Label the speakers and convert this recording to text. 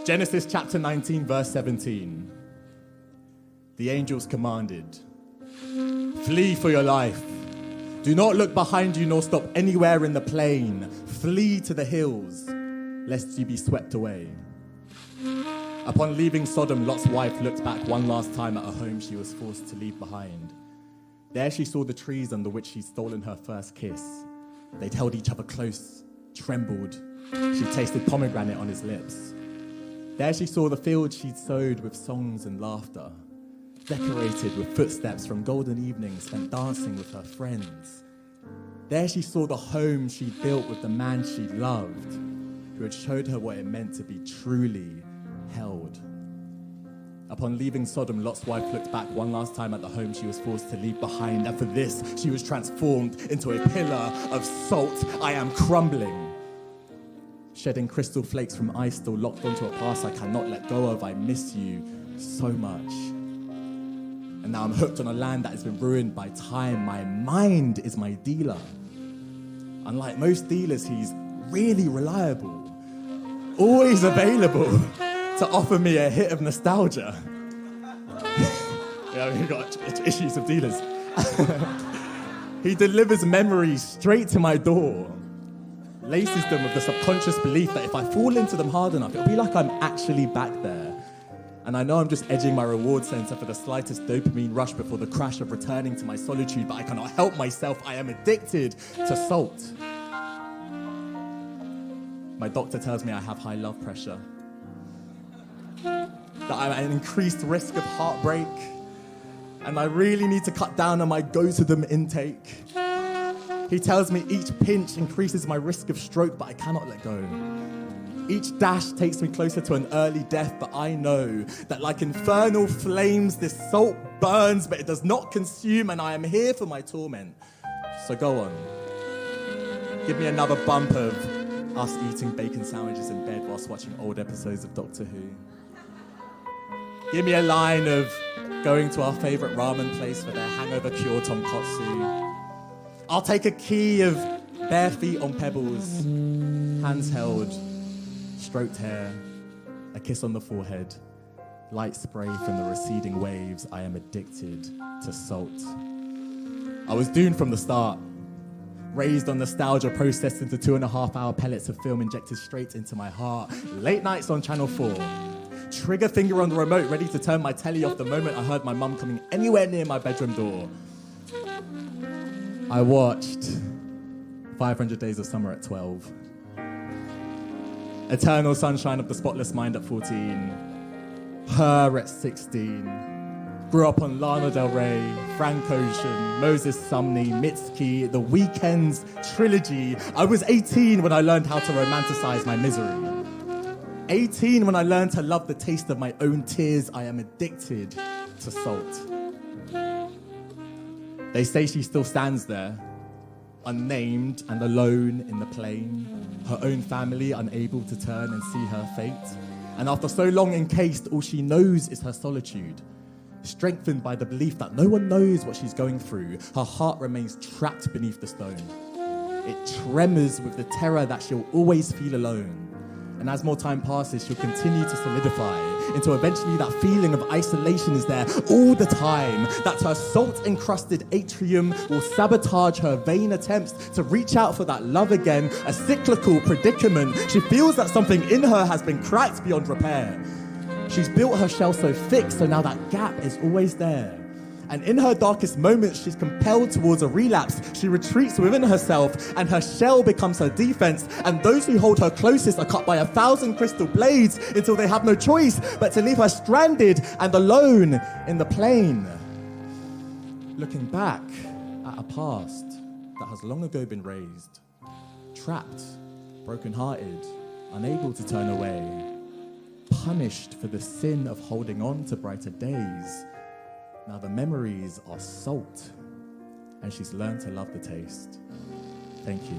Speaker 1: Genesis chapter 19, verse 17. The angels commanded, "Flee for your life. Do not look behind you nor stop anywhere in the plain. Flee to the hills, lest you be swept away." Upon leaving Sodom, Lot's wife looked back one last time at a home she was forced to leave behind. There she saw the trees under which she'd stolen her first kiss. They'd held each other close, trembled. She tasted pomegranate on his lips. There she saw the fields she'd sowed with songs and laughter, decorated with footsteps from golden evenings spent dancing with her friends. There she saw the home she'd built with the man she loved, who had showed her what it meant to be truly held. Upon leaving Sodom, Lot's wife looked back one last time at the home she was forced to leave behind, and for this, she was transformed into a pillar of salt. I am crumbling. Shedding crystal flakes from ice, still locked onto a past I cannot let go of. I miss you so much. And now I'm hooked on a land that has been ruined by time. My mind is my dealer. Unlike most dealers, he's really reliable, always available to offer me a hit of nostalgia. Yeah, we've got issues with dealers. He delivers memories straight to my door, laces them with the subconscious belief that if I fall into them hard enough, it'll be like I'm actually back there. And I know I'm just edging my reward center for the slightest dopamine rush before the crash of returning to my solitude, but I cannot help myself. I am addicted to salt. My doctor tells me I have high love pressure, that I'm at an increased risk of heartbreak, and I really need to cut down on my go-to-them intake. He tells me each pinch increases my risk of stroke, but I cannot let go. Each dash takes me closer to an early death, but I know that like infernal flames, this salt burns, but it does not consume, and I am here for my torment. So go on. Give me another bump of us eating bacon sandwiches in bed whilst watching old episodes of Doctor Who. Give me a line of going to our favourite ramen place for their hangover cure tonkotsu. I'll take a key of bare feet on pebbles, hands held, stroked hair, a kiss on the forehead, light spray from the receding waves. I am addicted to salt. I was doomed from the start. Raised on nostalgia, processed into 2.5-hour pellets of film injected straight into my heart. Late nights on Channel 4. Trigger finger on the remote, ready to turn my telly off the moment I heard my mum coming anywhere near my bedroom door. I watched 500 Days of Summer at 12. Eternal Sunshine of the Spotless Mind at 14. Her at 16. Grew up on Lana Del Rey, Frank Ocean, Moses Sumney, Mitski, The Weeknd's trilogy. I was 18 when I learned how to romanticize my misery. 18 when I learned to love the taste of my own tears. I am addicted to salt. They say she still stands there, unnamed and alone in the plain, her own family unable to turn and see her fate. And after so long encased, all she knows is her solitude. Strengthened by the belief that no one knows what she's going through, her heart remains trapped beneath the stone. It tremors with the terror that she'll always feel alone. And as more time passes, she'll continue to solidify into eventually that feeling of isolation is there all the time, that her salt-encrusted atrium will sabotage her vain attempts to reach out for that love again, a cyclical predicament. She feels that something in her has been cracked beyond repair. She's built her shell so thick, so now that gap is always there. And in her darkest moments, she's compelled towards a relapse. She retreats within herself, and her shell becomes her defense. And those who hold her closest are cut by 1,000 crystal blades until they have no choice but to leave her stranded and alone in the plain. Looking back at a past that has long ago been raised, trapped, broken-hearted, unable to turn away, punished for the sin of holding on to brighter days. Now the memories are salt, and she's learned to love the taste. Thank you.